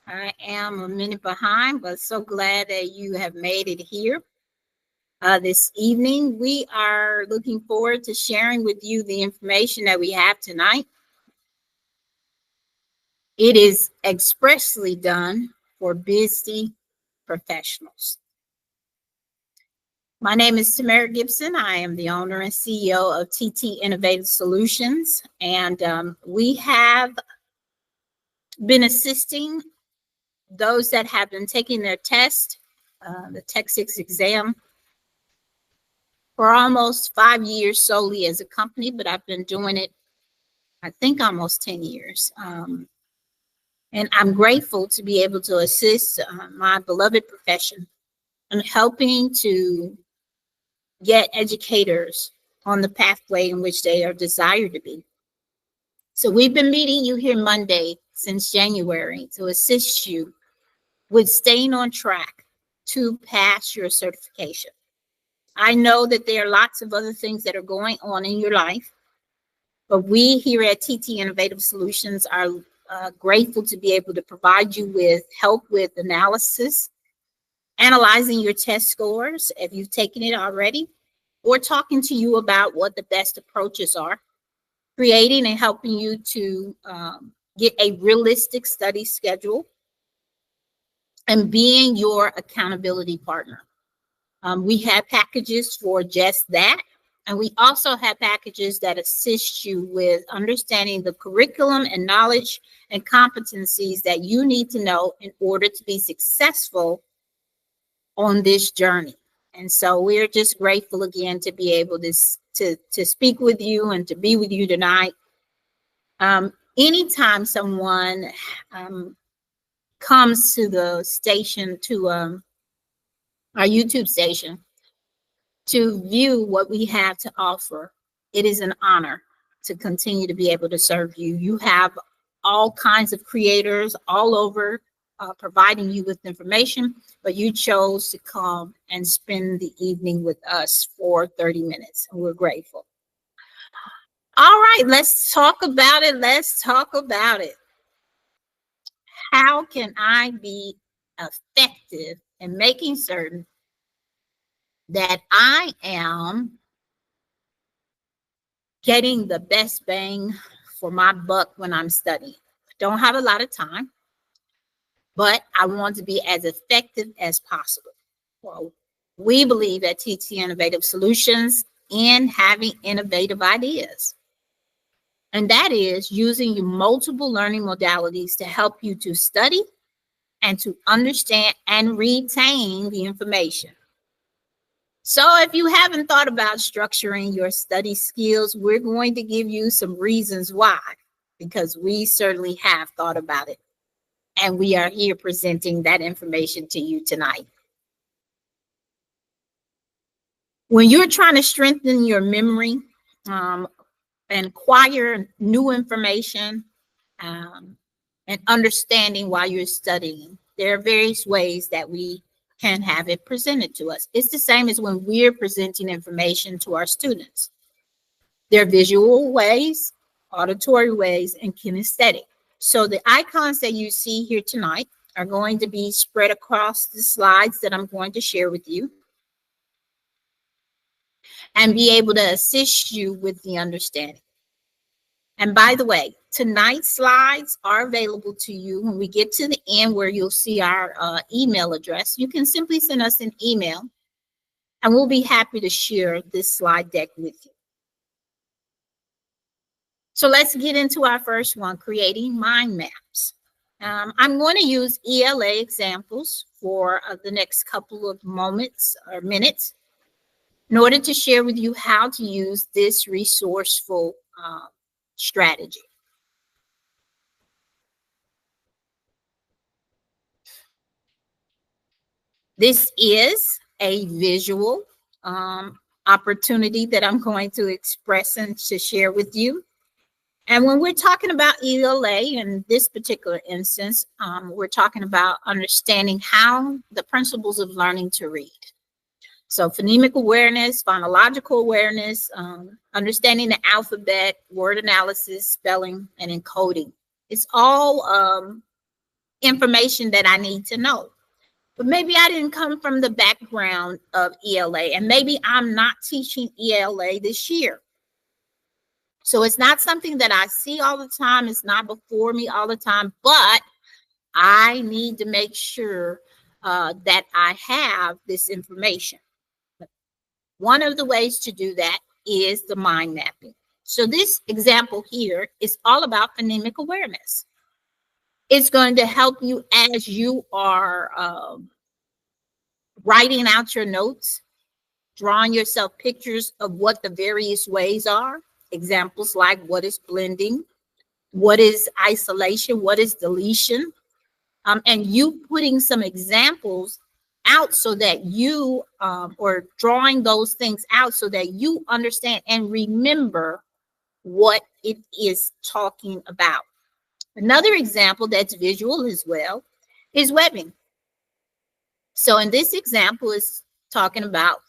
I am a minute behind, but so glad that you have made it here. This evening, we are looking forward to sharing with you the information that we have tonight. It is expressly done for busy professionals. My name is Tamara Gibson. I am the owner and CEO of TT Innovative Solutions, and we have been assisting those that have been taking their test, the TExES exam, for almost 5 years solely as a company, but I've been doing it, I think, almost 10 years. And I'm grateful to be able to assist my beloved profession in helping to get educators on the pathway in which they are desired to be. So we've been meeting you here Monday since January to assist you with staying on track to pass your certification. I know that there are lots of other things that are going on in your life, but we here at TT Innovative Solutions are grateful to be able to provide you with help with analysis, analyzing your test scores if you've taken it already, or talking to you about what the best approaches are, creating and helping you to get a realistic study schedule, and being your accountability partner. We have packages for just that. And we also have packages that assist you with understanding the curriculum and knowledge and competencies that you need to know in order to be successful on this journey. And so we're just grateful again to be able to speak with you and to be with you tonight. Anytime someone comes to the station, to our YouTube station, to view what we have to offer, it is an honor to continue to be able to serve you. You have all kinds of creators all over providing you with information, but you chose to come and spend the evening with us for 30 minutes, and we're grateful. All right, let's talk about it. Let's talk about it. How can I be effective in making certain that I am getting the best bang for my buck when I'm studying? Don't have a lot of time, but I want to be as effective as possible. Well, we believe at TT Innovative Solutions in having innovative ideas. And that is using multiple learning modalities to help you to study and to understand and retain the information. So if you haven't thought about structuring your study skills, we're going to give you some reasons why, because we certainly have thought about it. And we are here presenting that information to you tonight. When you're trying to strengthen your memory and acquire new information and understanding while you're studying, there are various ways that we can have it presented to us. It's the same as when we're presenting information to our students. There are visual ways, auditory ways, and kinesthetic. So the icons that you see here tonight are going to be spread across the slides that I'm going to share with you and be able to assist you with the understanding. And by the way, tonight's slides are available to you when we get to the end where you'll see our email address. You can simply send us an email and we'll be happy to share this slide deck with you. So let's get into our first one, creating mind maps. I'm going to use ELA examples for the next couple of moments or minutes in order to share with you how to use this resourceful strategy. This is a visual opportunity that I'm going to express and to share with you. And when we're talking about ELA in this particular instance, we're talking about understanding how the principles of learning to read. So phonemic awareness, phonological awareness, understanding the alphabet, word analysis, spelling, and encoding. It's all information that I need to know. But maybe I didn't come from the background of ELA, and maybe I'm not teaching ELA this year. So it's not something that I see all the time. It's not before me all the time, but I need to make sure that I have this information. One of the ways to do that is the mind mapping. So this example here is all about phonemic awareness. It's going to help you as you are writing out your notes, drawing yourself pictures of what the various ways are. Examples like what is blending, what is isolation, what is deletion, and you putting some examples out so that you, or drawing those things out so that you understand and remember what it is talking about. Another example that's visual as well is webbing. So in this example, it's talking about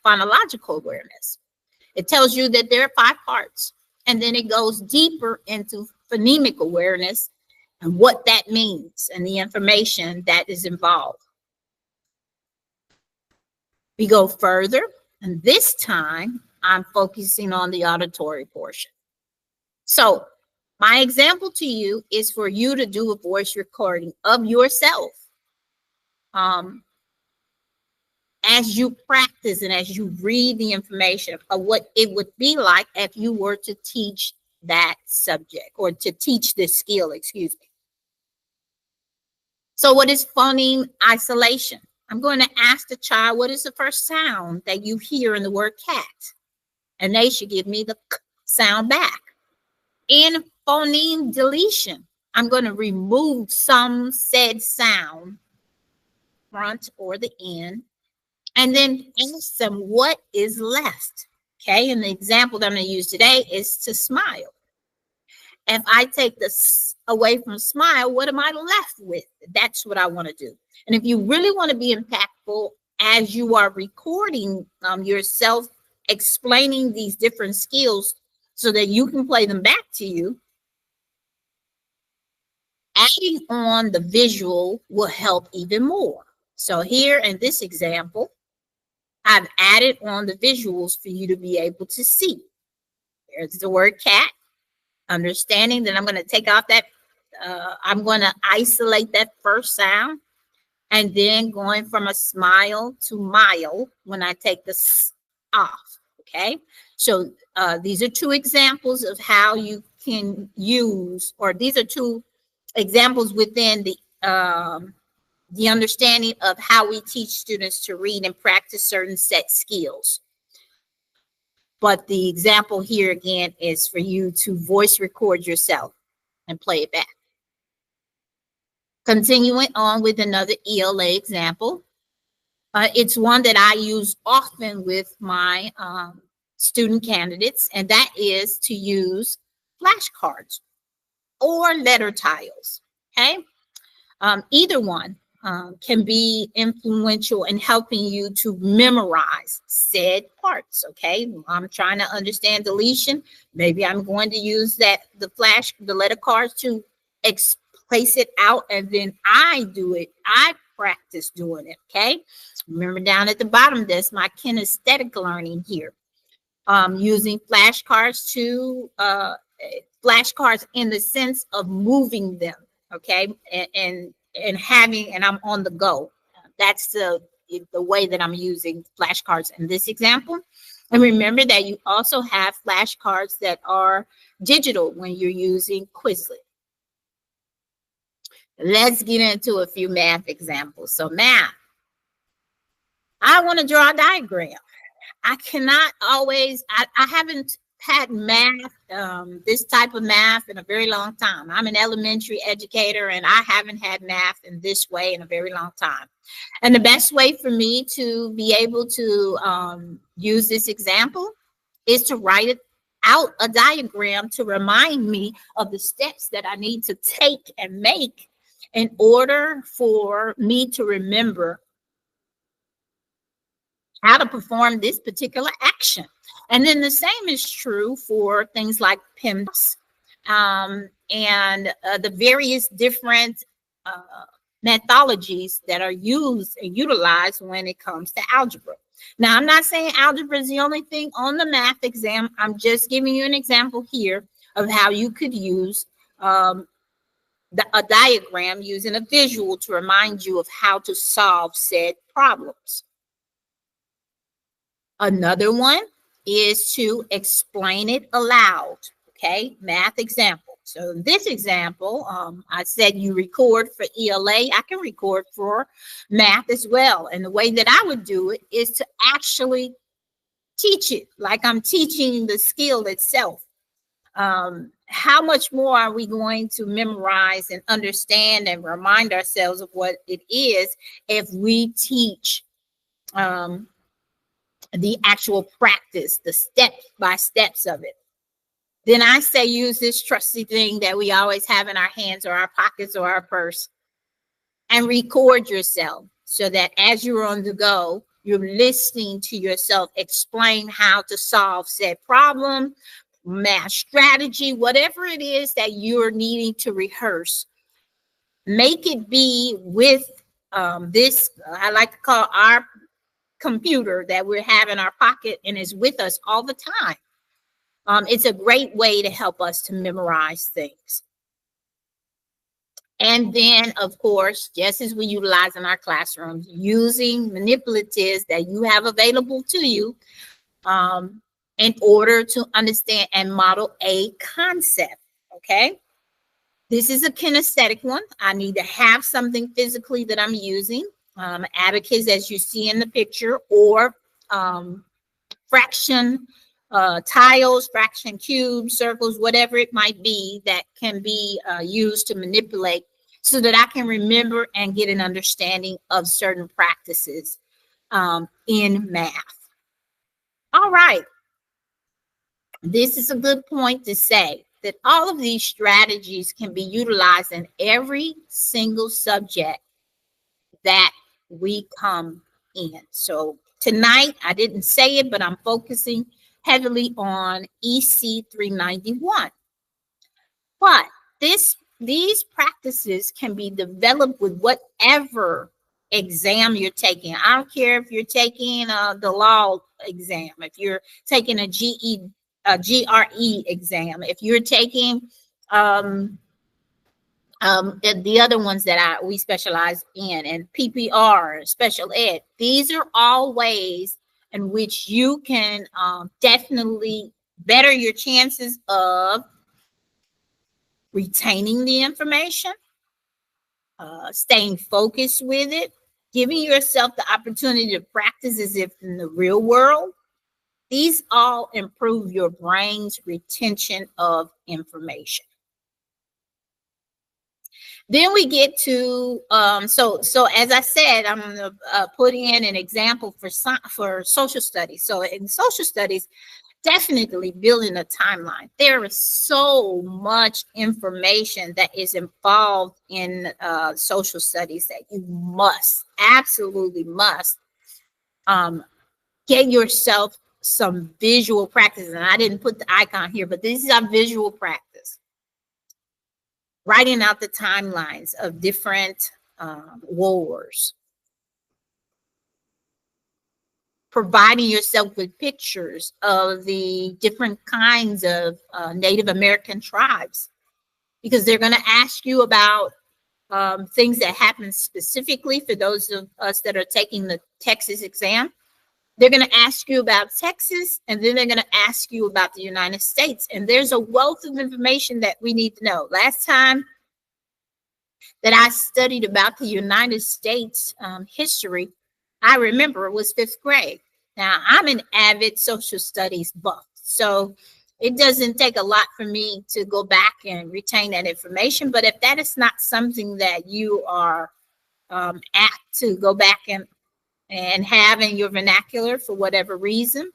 phonological awareness. It tells you that there are 5 parts, and then it goes deeper into phonemic awareness and what that means and the information that is involved. We go further, and this time I'm focusing on the auditory portion. So my example to you is for you to do a voice recording of yourself as you practice and as you read the information of what it would be like if you were to teach that subject or to teach this skill, excuse me. So what is phoneme isolation? I'm going to ask the child, what is the first sound that you hear in the word cat? And they should give me the k sound back. In phoneme deletion, I'm going to remove some said sound, front or the end, and then ask them what is left. Okay, and the example that I'm going to use today is to smile. If I take the s away from smile, what am I left with? That's what I want to do. And if you really want to be impactful as you are recording yourself explaining these different skills so that you can play them back to you, adding on the visual will help even more. So here in this example, I've added on the visuals for you to be able to see. There's the word cat. Understanding that I'm going to take off that, I'm going to isolate that first sound, and then going from a smile to mile when I take the s off, okay? So these are 2 examples of how you can use, or these are 2 examples within the understanding of how we teach students to read and practice certain set skills. But the example here again is for you to voice record yourself and play it back. Continuing on with another ELA example. It's one that I use often with my student candidates, and that is to use flashcards or letter tiles, okay? Either one can be influential in helping you to memorize said parts, okay? I'm trying to understand deletion. Maybe I'm going to use the letter cards to place it out, and then I do it. I practice doing it, okay? Remember down at the bottom, that's my kinesthetic learning here. Using flashcards to, flashcards in the sense of moving them, okay? And having, and I'm on the go. That's the way that I'm using flashcards in this example. And remember that you also have flashcards that are digital when you're using Quizlet. Let's get into a few math examples. So math, I want to draw a diagram. I cannot always, I haven't had math, this type of math in a very long time. I'm an elementary educator, and I haven't had math in this way in a very long time. And the best way for me to be able to use this example is to write out a diagram to remind me of the steps that I need to take and make in order for me to remember how to perform this particular action. And then the same is true for things like PIMS and the various different methodologies that are used and utilized when it comes to algebra. Now, I'm not saying algebra is the only thing on the math exam. I'm just giving you an example here of how you could use a diagram using a visual to remind you of how to solve said problems. Another one is to explain it aloud, okay? Math example. So in this example, I said you record for ELA. I can record for math as well. And the way that I would do it is to actually teach it like I'm teaching the skill itself. How much more are we going to memorize and understand and remind ourselves of what it is if we teach the actual practice, the step by steps of it? Then I say use this trusty thing that we always have in our hands or our pockets or our purse and record yourself so that as you're on the go, you're listening to yourself explain how to solve said problem, math strategy, whatever it is that you're needing to rehearse. Make it be with this, I like to call our computer that we have in our pocket and is with us all the time. It's a great way to help us to memorize things. And then, of course, just as we utilize in our classrooms, using manipulatives that you have available to you in order to understand and model a concept, okay? This is a kinesthetic one. I need to have something physically that I'm using. Abacus, as you see in the picture, or fraction tiles, fraction cubes, circles, whatever it might be that can be used to manipulate so that I can remember and get an understanding of certain practices in math. All right. This is a good point to say that all of these strategies can be utilized in every single subject that we come in. So tonight, I didn't say it, but I'm focusing heavily on EC 391. But these practices can be developed with whatever exam you're taking. I don't care if you're taking the law exam, if you're taking a GRE exam, if you're taking the other ones that we specialize in, and PPR, special ed. These are all ways in which you can definitely better your chances of retaining the information, staying focused with it, giving yourself the opportunity to practice as if in the real world. These all improve your brain's retention of information. Then we get to, so as I said, I'm going to put in an example for social studies. So in social studies, definitely building a timeline. There is so much information that is involved in social studies that you must, absolutely must, get yourself some visual practice. And I didn't put the icon here, but this is our visual practice. Writing out the timelines of different wars. Providing yourself with pictures of the different kinds of Native American tribes, because they're going to ask you about things that happen specifically for those of us that are taking the TExES exam. They're going to ask you about Texas, and then they're going to ask you about the United States. And there's a wealth of information that we need to know. Last time that I studied about the United States history, I remember it was 5th grade. Now, I'm an avid social studies buff, so it doesn't take a lot for me to go back and retain that information. But if that is not something that you are apt to go back and have in your vernacular for whatever reason,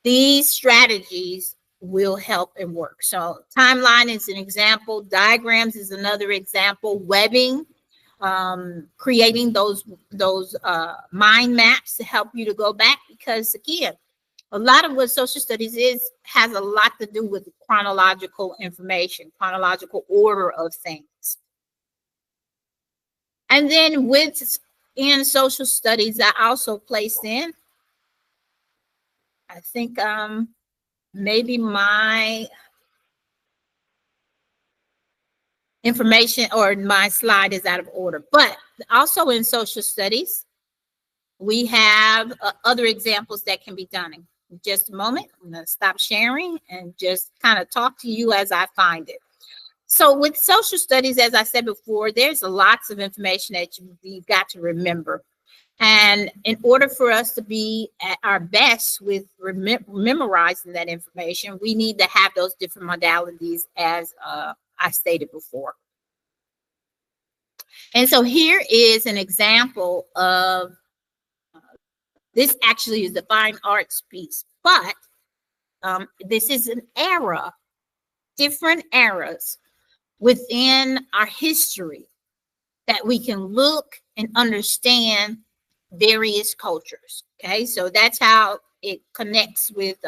these strategies will help and work. So timeline is an example. Diagrams is another example. Webbing, creating those mind maps to help you to go back, because again, a lot of what social studies has a lot to do with chronological information, chronological order of things. And then in social studies, I also placed in, I think maybe my information or my slide is out of order, but also in social studies, we have other examples that can be done. In just a moment, I'm going to stop sharing and just kind of talk to you as I find it. So with social studies, as I said before, there's lots of information that you've got to remember. And in order for us to be at our best with memorizing that information, we need to have those different modalities as I stated before. And so here is an example of, this actually is the fine arts piece, but this is an era, different eras within our history that we can look and understand various cultures. Okay, so that's how it connects with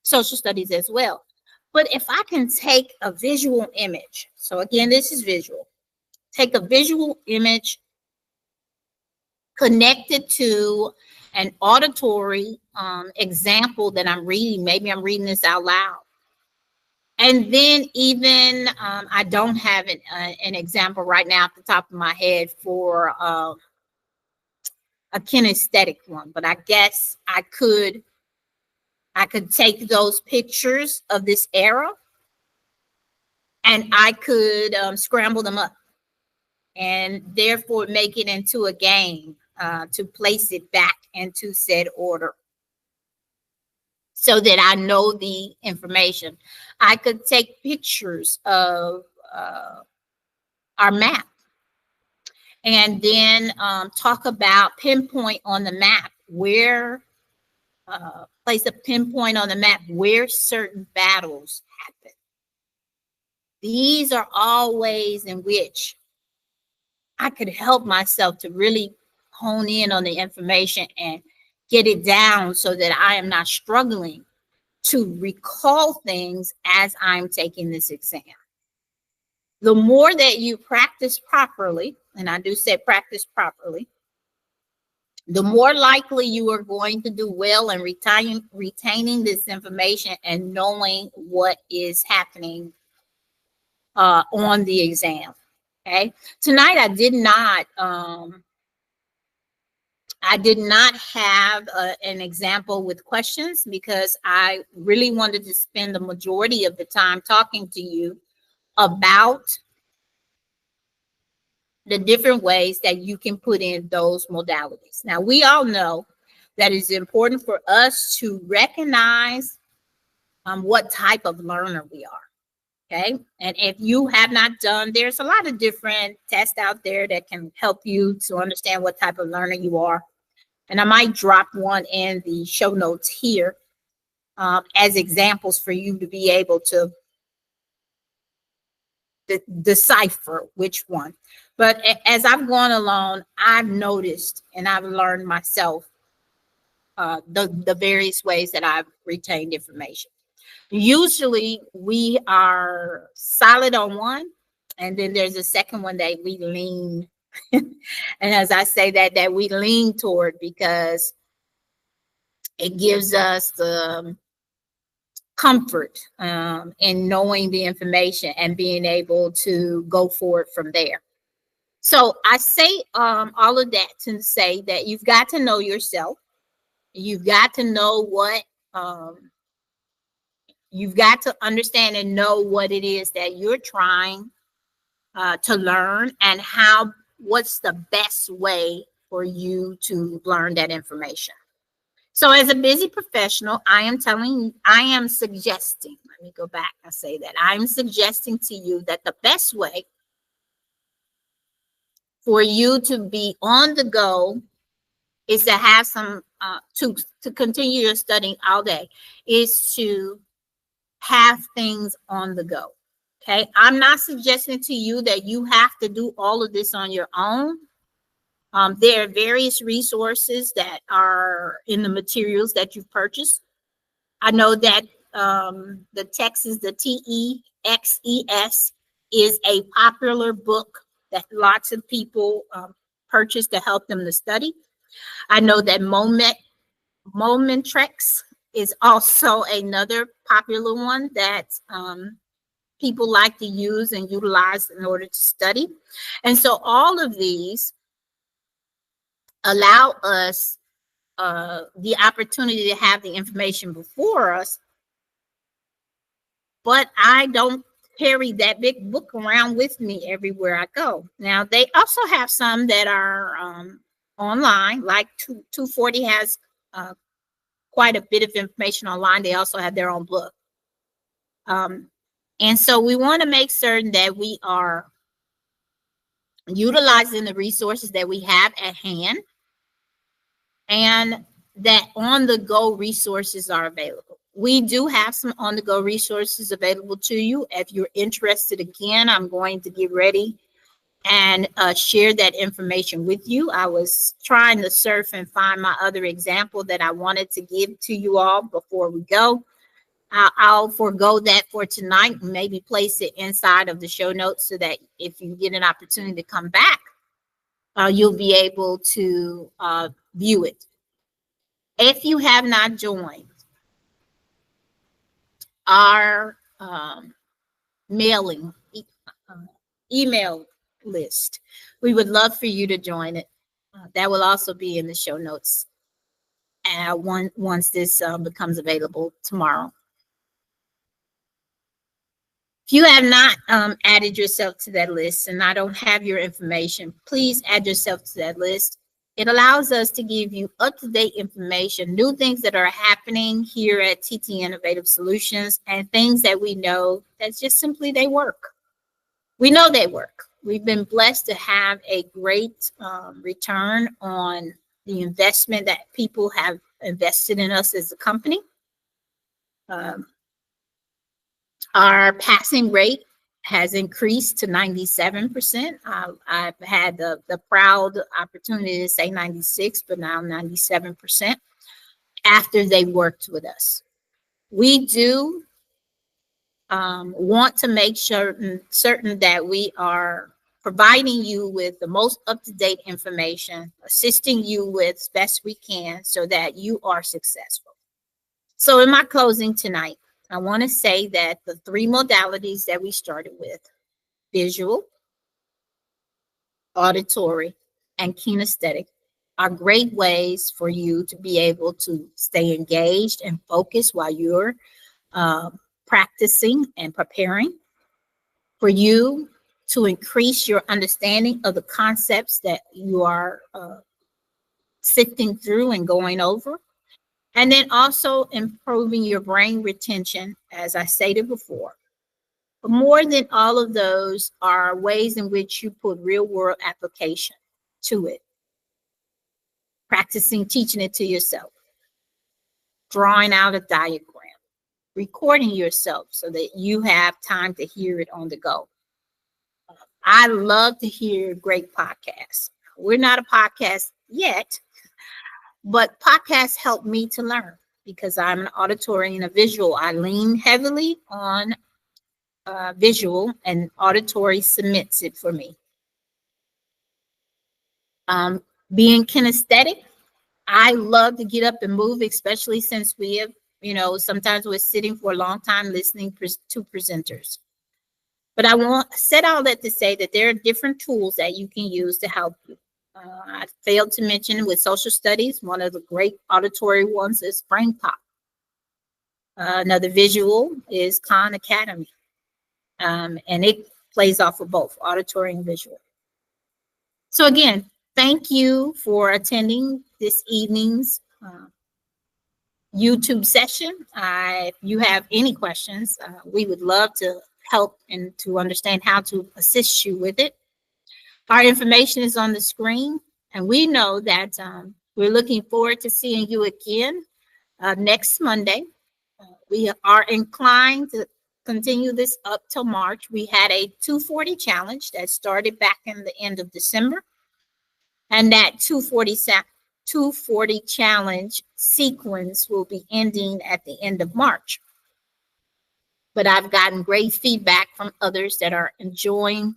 social studies as well. But if I can take a visual image, so again, this is visual, take a visual image connected to an auditory example that I'm reading, maybe I'm reading this out loud. And then even, I don't have an example right now at the top of my head for a kinesthetic one, but I guess I could take those pictures of this era and I could scramble them up and therefore make it into a game to place it back into said order so that I know the information. I could take pictures of our map and then talk about pinpoint on the map where, place a pinpoint on the map where certain battles happen. These are all ways in which I could help myself to really hone in on the information and get it down so that I am not struggling to recall things as I'm taking this exam. The more that you practice properly, and I do say practice properly, the more likely you are going to do well in retaining this information and knowing what is happening on the exam. Okay. Tonight I did not have an example with questions because I really wanted to spend the majority of the time talking to you about the different ways that you can put in those modalities. Now, we all know that it's important for us to recognize what type of learner we are. Okay. And if you have not done, there's a lot of different tests out there that can help you to understand what type of learner you are. And I might drop one in the show notes here as examples for you to be able to decipher which one. But as I've gone along, I've noticed and I've learned myself the various ways that I've retained information. Usually we are solid on one, and then there's a second one that we lean. And as I say that we lean toward because it gives us the comfort in knowing the information and being able to go forward from there. So I say all of that to say that you've got to know yourself. You've got to know what, you've got to understand and know what it is that you're trying to learn and what's the best way for you to learn that information. So as a busy professional, I am suggesting, let me go back and say that, I'm suggesting to you that the best way for you to be on the go is to have some, to continue your studying all day, is to have things on the go. Okay, I'm not suggesting to you that you have to do all of this on your own. There are various resources that are in the materials that you've purchased. I know that the TExES, the TExES, is a popular book that lots of people purchase to help them to study. I know that Momentrex is also another popular one that people like to use and utilize in order to study. And so all of these allow us the opportunity to have the information before us, but I don't carry that big book around with me everywhere I go. Now, they also have some that are online, like 240 has quite a bit of information online. They also have their own book. And so we want to make certain that we are utilizing the resources that we have at hand and that on-the-go resources are available. We do have some on-the-go resources available to you. If you're interested, again, I'm going to get ready and share that information with you. I was trying to surf and find my other example that I wanted to give to you all before we go. I'll forego that for tonight and maybe place it inside of the show notes so that if you get an opportunity to come back, you'll be able to view it. If you have not joined our email list, we would love for you to join it. That will also be in the show notes once this becomes available tomorrow. If you have not added yourself to that list and I don't have your information, please add yourself to that list. It allows us to give you up-to-date information, new things that are happening here at TT Innovative Solutions, and things that we know that just simply they work. We know they work. We've been blessed to have a great return on the investment that people have invested in us as a company. Our passing rate has increased to 97%. I've had the proud opportunity to say 96, but now 97% after they worked with us. We do want to make certain that we are providing you with the most up-to-date information, assisting you with as best we can so that you are successful. So in my closing tonight, I want to say that the 3 modalities that we started with, visual, auditory, and kinesthetic, are great ways for you to be able to stay engaged and focused while you're practicing and preparing, for you to increase your understanding of the concepts that you are sifting through and going over. And then also improving your brain retention, as I stated before. But more than all of those are ways in which you put real world application to it. Practicing teaching it to yourself. Drawing out a diagram. Recording yourself so that you have time to hear it on the go. I love to hear great podcasts. We're not a podcast yet, but podcasts help me to learn because I'm an auditory and a visual. I lean heavily on visual, and auditory submits it for me. Being kinesthetic, I love to get up and move, especially since we have, sometimes we're sitting for a long time listening to presenters. But I want said all that to say that there are different tools that you can use to help you. I failed to mention with social studies, one of the great auditory ones is Brain Pop. Another visual is Khan Academy. And it plays off of both auditory and visual. So again, thank you for attending this evening's YouTube session. If you have any questions, we would love to help and to understand how to assist you with it. Our information is on the screen, and we know that we're looking forward to seeing you again next Monday. We are inclined to continue this up till March. We had a 240 challenge that started back in the end of December, and that 240 challenge sequence will be ending at the end of March. But I've gotten great feedback from others that are enjoying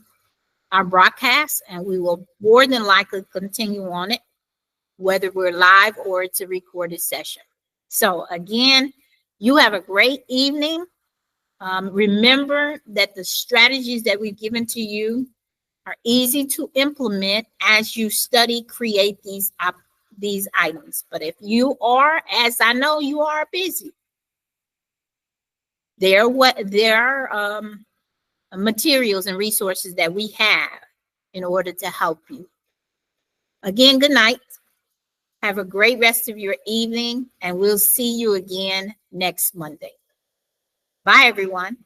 our broadcast, and we will more than likely continue on it, whether we're live or it's a recorded session. So again, you have a great evening. Remember that the strategies that we've given to you are easy to implement as you study, create these items. But if you are, as I know you are, busy, there are materials and resources that we have in order to help you. Again, good night. Have a great rest of your evening, and we'll see you again next Monday. Bye, everyone.